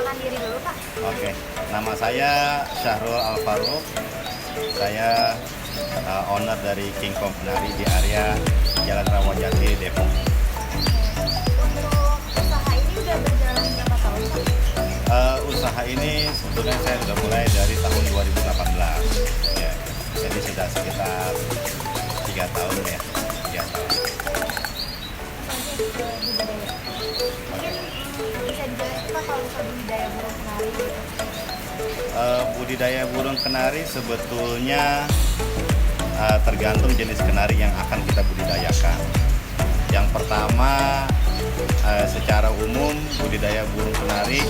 memperkenalkan diri dulu, Pak. Oke, nama saya Syahrul Alfaruq. Saya owner dari King Kong Penari di area Jalan Rawajati, Depok. Untuk usaha ini udah berjalan berapa tahun, Pak? Usaha ini sebetulnya saya sudah mulai dari tahun 2018. Ya, jadi sudah sekitar 3 tahun ya. 3 tahun. Budidaya. Mungkin bisa dijelasin, Pak, kalau misalnya budidaya burung kenari gitu. Budidaya burung kenari sebetulnya tergantung jenis kenari yang akan kita budidayakan. Yang pertama, secara umum budidaya burung kenari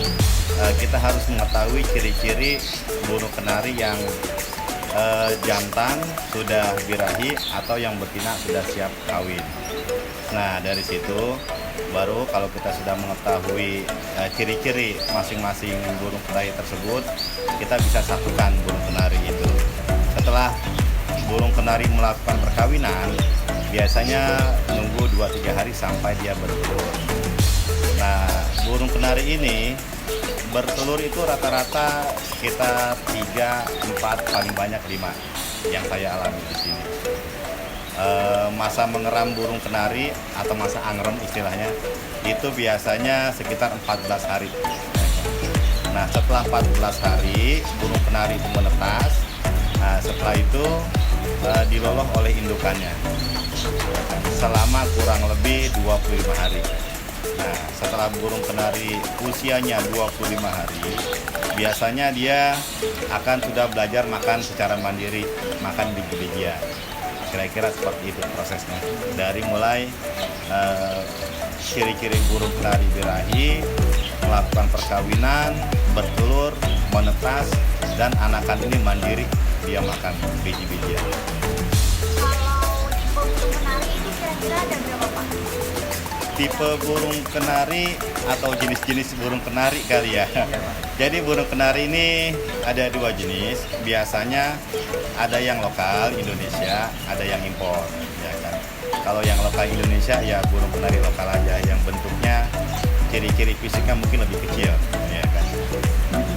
kita harus mengetahui ciri-ciri burung kenari yang jantan sudah birahi atau yang betina sudah siap kawin. Nah, dari situ baru kalau kita sudah mengetahui ciri-ciri masing-masing burung kenari tersebut, kita bisa satukan burung kenari itu. Setelah burung kenari melakukan perkawinan, biasanya nunggu 2-3 hari sampai dia bertelur. Nah, burung kenari ini bertelur itu rata-rata sekitar 3-4, paling banyak 5 yang saya alami di sini. Masa mengeram burung kenari atau masa angrem istilahnya itu biasanya sekitar 14 hari. Nah, setelah 14 hari burung kenari itu menetas. Nah, setelah itu diloloh oleh indukannya selama kurang lebih 25 hari. Nah, setelah burung kenari usianya 25 hari, biasanya dia akan sudah belajar makan secara mandiri, makan biji-bijian. Kira-kira seperti itu prosesnya. Dari mulai ciri-ciri burung kenari birahi, melakukan perkawinan, bertelur, menetas, dan anakan ini mandiri, dia makan biji-bijian. Kalau tipe burung kenari ini kira-kira ada berapa, Pak? Tipe burung kenari atau jenis-jenis burung kenari kali ya. Jadi burung kenari ini ada 2 jenis. Biasanya ada yang lokal Indonesia, ada yang impor, ya kan. Kalau yang lokal Indonesia ya burung kenari lokal aja, yang bentuknya ciri-ciri fisiknya mungkin lebih kecil, ya kan.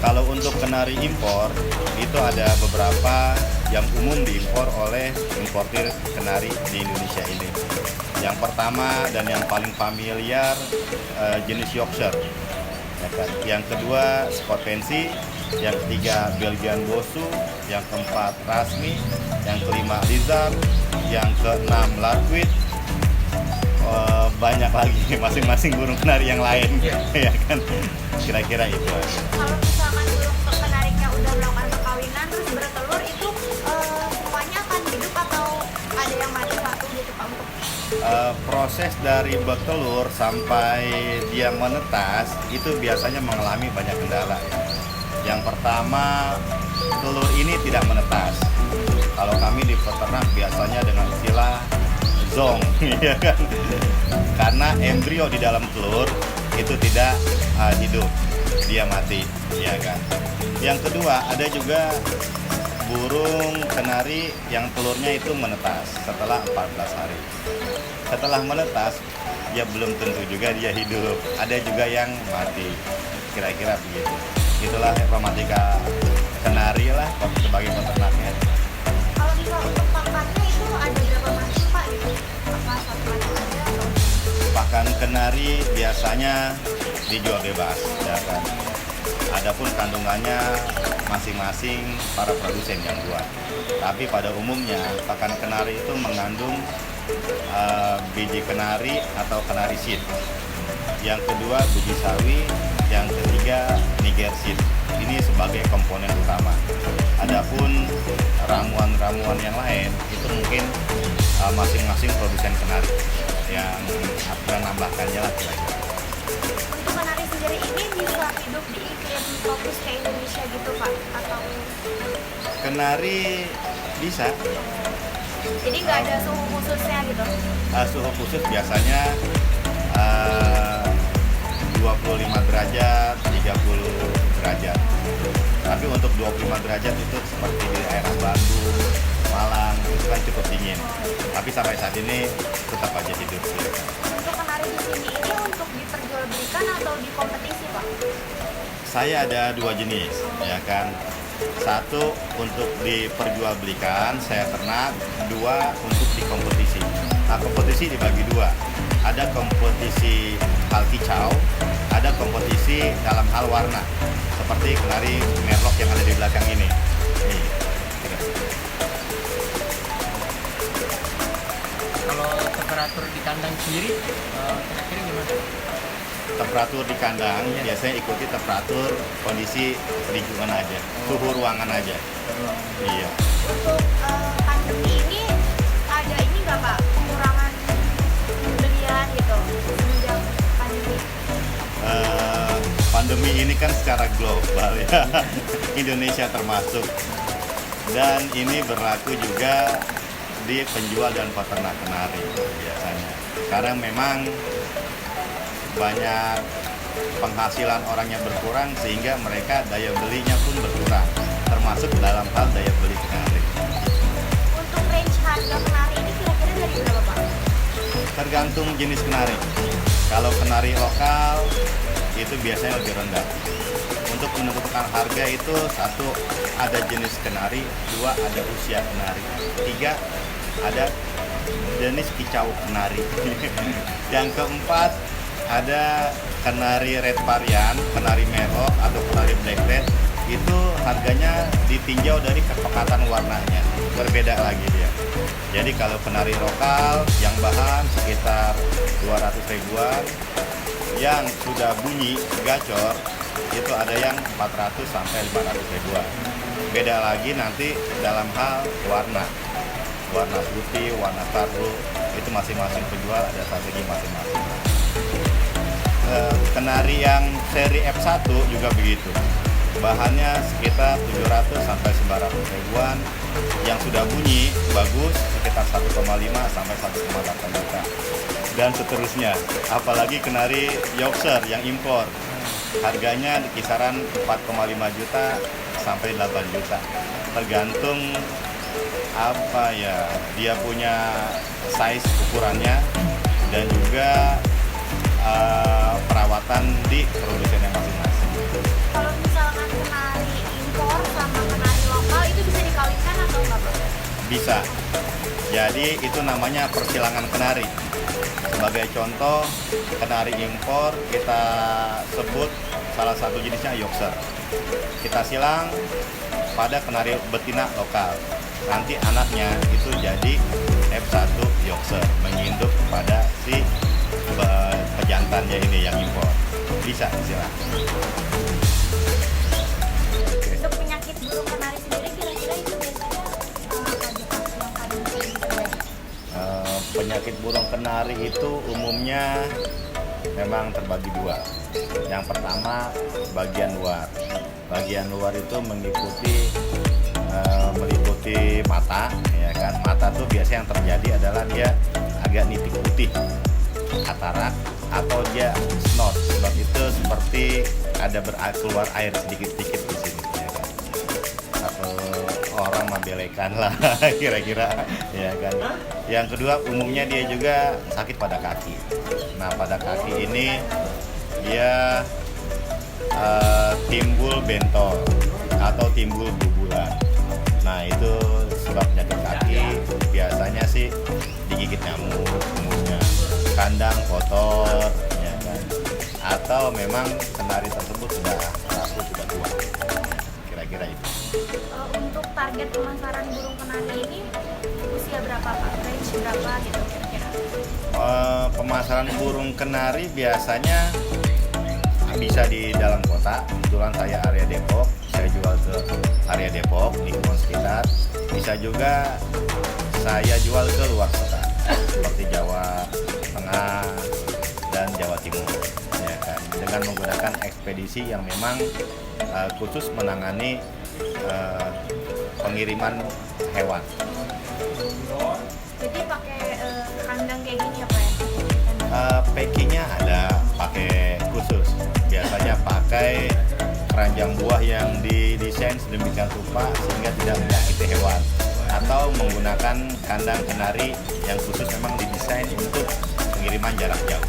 Kalau untuk kenari impor itu ada beberapa yang umum diimpor oleh importir kenari di Indonesia ini. Yang pertama dan yang paling familiar jenis Yorkshire. Ya kan? Yang kedua Scott Fancy, yang ketiga Belgian Bosu, yang keempat Rasmi, yang kelima Lizard, yang keenam Larkwit. Banyak lagi masing-masing burung kenari yang lain, ya kan? Kira-kira itu aja. Kalau misalkan burung kenarinya udah melakukan perkawinan terus bertelur itu semuanya akan hidup atau ada yang mati satu gitu, Pak? Untuk Proses dari bertelur sampai dia menetas itu biasanya mengalami banyak kendala. Yang pertama, telur ini tidak menetas. Kalau kami di peternak biasanya dengan istilah zong, ya kan? Karena embrio di dalam telur itu tidak hidup, dia mati, ya kan? Yang kedua, ada juga burung kenari yang telurnya itu menetas setelah 14 hari. Setelah menetas, ya belum tentu juga dia hidup. Ada juga yang mati. Kira-kira begitu. Itulah problematika kenari lah sebagai peternaknya. kalau misal untuk pakannya itu ada berapa macam, Pak? Gitu? Apa satu macam aja atau? Pakan kenari biasanya dijual bebas, ya kan. Adapun kandungannya masing-masing para produsen yang buat. Tapi pada umumnya pakan kenari itu mengandung biji kenari atau kenari seed. Yang kedua biji sawi, yang ketiga niger seed. Ini sebagai komponen utama. Adapun ramuan-ramuan yang lain itu mungkin masing-masing produsen kenari yang akan menambahkannya lah kira-kira. Untuk kenari sendiri ini bisa hidup di iklim fokus kayak Indonesia gitu, Pak? Atau Kenari bisa. jadi nggak ada suhu khususnya gitu? Suhu khusus biasanya 25 derajat, 30 derajat. Tapi untuk 25 derajat itu seperti di daerah Bandung, Malang, itu kan cukup dingin. Tapi sampai saat ini tetap aja hidup. Untuk kenari di sini ini untuk diperjualbelikan atau di kompetisi, Pak? Saya ada dua jenis, ya kan. Satu untuk diperjualbelikan, saya ternak. Dua untuk dikompetisi. Nah, kompetisi dibagi dua. Ada kompetisi hal kicau, ada kompetisi dalam hal warna. Seperti kenari merlok yang ada di belakang ini. Nih, Kalau temperatur di kandang sendiri, kira-kira gimana? temperatur di kandang Iya. biasanya ikuti temperatur kondisi lingkungan aja, suhu ruangan aja. Iya. Untuk pandemi ini ada ini nggak Pak, pengurangan pembelian gitu semenjak pandemi? Pandemi ini kan secara global ya, Indonesia termasuk, dan ini berlaku juga di penjual dan peternak kenari biasanya. Karena memang banyak penghasilan orangnya berkurang sehingga mereka daya belinya pun berkurang, termasuk dalam hal daya beli kenari. Untuk range harga kenari ini kira-kira dari berapa Pak? Tergantung jenis kenari. Kalau kenari lokal itu biasanya lebih rendah. Untuk menentukan harga itu satu ada jenis kenari, dua ada usia kenari, tiga ada jenis kicau kenari. Yang keempat ada kenari red varian, kenari merlok atau kenari black red. Itu harganya ditinjau dari kepekatan warnanya, berbeda lagi dia. Jadi kalau kenari lokal yang bahan sekitar 200 ribuan, yang sudah bunyi gacor itu ada yang 400 sampai 500 ribuan. Beda lagi nanti dalam hal warna putih, warna tarlu, itu masing-masing penjual ada strategi masing-masing. Kenari yang seri F1 juga begitu, bahannya sekitar 700 sampai 900 ribuan, yang sudah bunyi bagus sekitar 1,5 sampai 1,8 juta, dan seterusnya. Apalagi kenari Yorkshire yang impor, harganya di kisaran 4,5 juta sampai 8 juta, tergantung apa ya dia punya size ukurannya dan juga perawatan di produsennya masing-masing. Kalau misalkan kenari impor sama kenari lokal itu bisa dikawinkan atau enggak Pak? Bisa. Jadi itu namanya persilangan kenari. Sebagai contoh, kenari impor kita sebut salah satu jenisnya Yorkshire. Kita silang pada kenari betina lokal. Nanti anaknya itu jadi F1 Yorkshire, menginduk pada si pejantannya ini yang impor. Bisa silang. Untuk penyakit burung kenari sendiri kira-kira itu biasanya apa aja Pak yang paling sering terjadi? Penyakit burung kenari itu umumnya memang terbagi dua. Yang pertama bagian luar. Bagian luar itu meliputi mata, ya kan. Mata tuh biasanya yang terjadi adalah dia agak nitik putih, katarak, atau dia snot. Sebab itu seperti ada keluar air sedikit-sedikit di sini, ya kan. Atau orang membelekan lah kira-kira, ya kan. Yang kedua umumnya dia juga sakit pada kaki. Nah, pada kaki ini dia timbul bentol atau timbul bubulan. Nah, itu sebab penyakit kaki. Biasanya sih digigit nyamuk, umumnya kandang kotor, ya kan. Atau memang kenari tersebut sudah rapuh, sudah tua. Kira-kira itu. Untuk target pemasaran burung kenari ini usia berapa Pak? Range berapa gitu kira-kira? Pemasaran burung kenari biasanya bisa di dalam kota. Kebetulan saya area Depok, saya jual ke area Depok, lingkungan sekitar. Bisa juga saya jual ke luar kota, seperti Jawa Tengah dan Jawa Timur, ya kan. Dengan menggunakan ekspedisi yang memang khusus menangani pengiriman hewan. Jadi pakai kandang kayak gini ya Pak ya? Packingnya ada pakai khusus, biasanya pakai keranjang buah yang didesain sedemikian rupa sehingga tidak menyakiti hewan, atau menggunakan kandang kenari yang khusus memang didesain untuk pengiriman jarak jauh.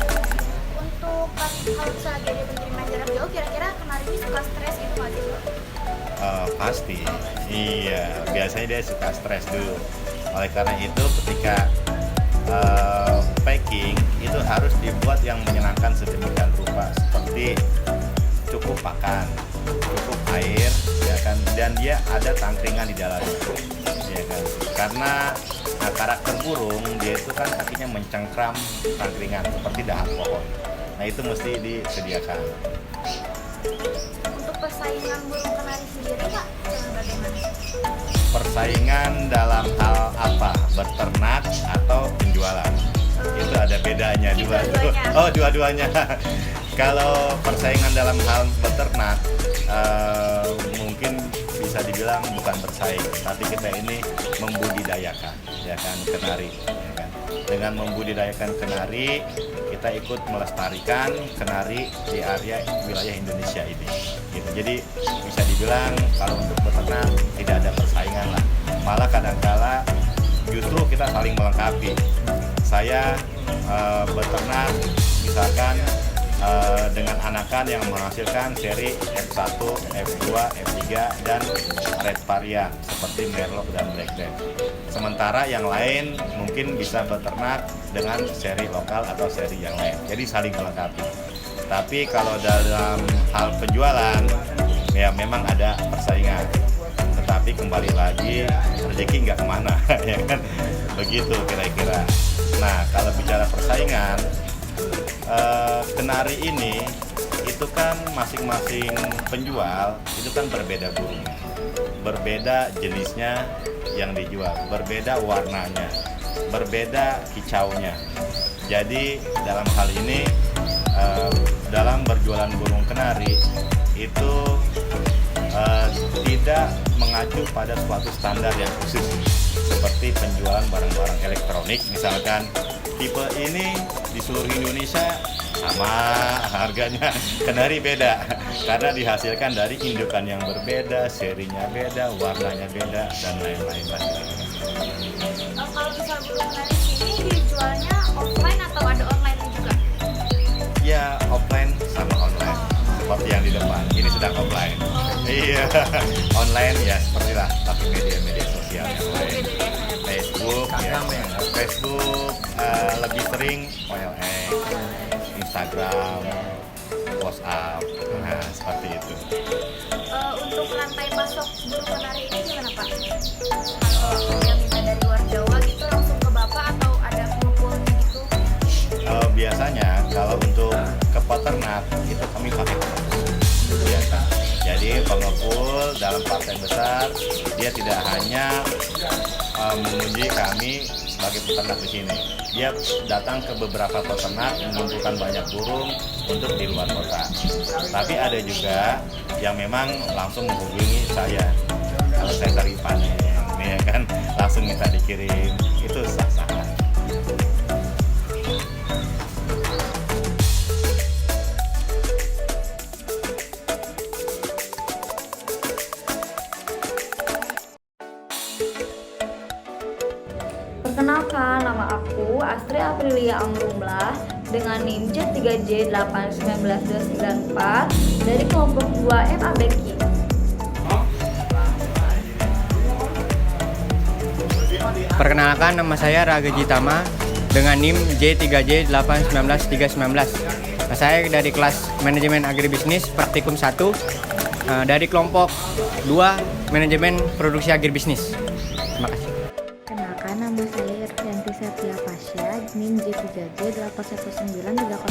Untuk kalau misalnya lagi ada pengiriman jarak jauh-jauh, kira-kira kenari ini suka stres gitu nggak sih, Bro? Pasti, iya. Biasanya dia suka stres dulu. Oleh karena itu, ketika packing itu harus dibuat yang menyenangkan sedemikian rupa, seperti cukup pakan, cukup air, ya kan, dan dia ada tangkringan di dalamnya, ya kan. Karena karakter burung dia itu kan kakinya mencengkram tangkringan seperti dahan pohon. Nah itu mesti disediakan. Untuk persaingan burung kenari sendiri, Kak, bagaimana? Persaingan dalam hal apa? Beternak atau penjualan? Itu ada bedanya dua-duanya. Kalau persaingan dalam hal beternak, mungkin bisa dibilang bukan bersaing, tapi kita ini membudidayakan, ya kan, kenari, ya kan. Dengan membudidayakan kenari, kita ikut melestarikan kenari di area wilayah Indonesia ini. Gitu. Jadi bisa dibilang kalau untuk beternak tidak ada persaingan lah. Malah kadang-kala justru kita saling melengkapi. Saya beternak misalkan dengan anakan yang menghasilkan seri F1, F2, F3 dan red varian seperti Merlot dan Blackjack. Sementara yang lain mungkin bisa beternak dengan seri lokal atau seri yang lain. Jadi saling melengkapi. Tapi kalau dalam hal penjualan ya memang ada persaingan. Tetapi kembali lagi rezeki nggak kemana, ya kan? Begitu kira-kira. Nah kalau bicara persaingan, kenari ini itu kan masing-masing penjual itu kan berbeda burungnya, berbeda jenisnya yang dijual, berbeda warnanya, berbeda kicaunya. Jadi dalam hal ini dalam berjualan burung kenari itu tidak mengacu pada suatu standar yang khusus seperti penjualan barang-barang elektronik. Misalkan tipe ini di seluruh Indonesia sama harganya, kenari beda karena dihasilkan dari indukan yang berbeda, serinya beda, warnanya beda, dan lain-lain. Kalau misal burung kenari sini dijualnya offline atau ada online juga? Ya offline sama online, seperti yang di depan. Ini sedang offline. Iya, online ya seperti lah, pakai media-media sosial yang lain. Facebook, ya, Facebook lebih sering OLX, Instagram, WhatsApp, nah seperti itu. Untuk rantai pasok burung kenari ini gimana, Pak? Kalau yang minta dari luar Jawa gitu langsung ke Bapak atau ada pengepulnya gitu? Biasanya kalau untuk ke peternak itu kami pakai pengepul. Biasa. Jadi pengepul dalam partai besar dia tidak hanya menguji kami sebagai peternak di sini. Dia datang ke beberapa peternak mengumpulkan banyak burung untuk di luar kota. Tapi ada juga yang memang langsung menghubungi saya. Kalau saya cari panen, ya kan, langsung minta dikirim. Itu sah-sah. Perkenalkan, nama aku Astri Aprilia Amrumblah dengan NIM C3J8199294 dari kelompok 2 MABK. Perkenalkan, nama saya Raga Jitama dengan NIM J3J8199319. Nah, saya dari kelas Manajemen Agribisnis Praktikum 1 dari kelompok 2 Manajemen Produksi Agribisnis. Terima kasih. Kenalkan, nama saya Irvianti Septia Pasya, NIM J3J819308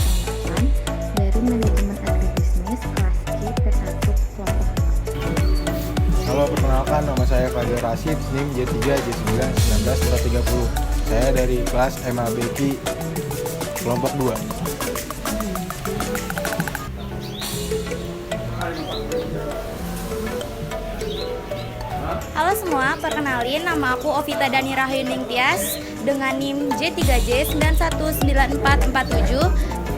dari Manajemen Agribisnis kelas Q P1 kelompok 2. Halo, perkenalkan, nama saya Fadil Rashid, NIM J3J91930. Saya dari kelas MABK kelompok 2. Halo semua, perkenalin nama aku Ovita Dani Rahyuning Tias dengan NIM J3J919447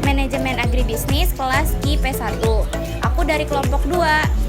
Manajemen Agribisnis kelas KIP 1. Aku dari kelompok 2.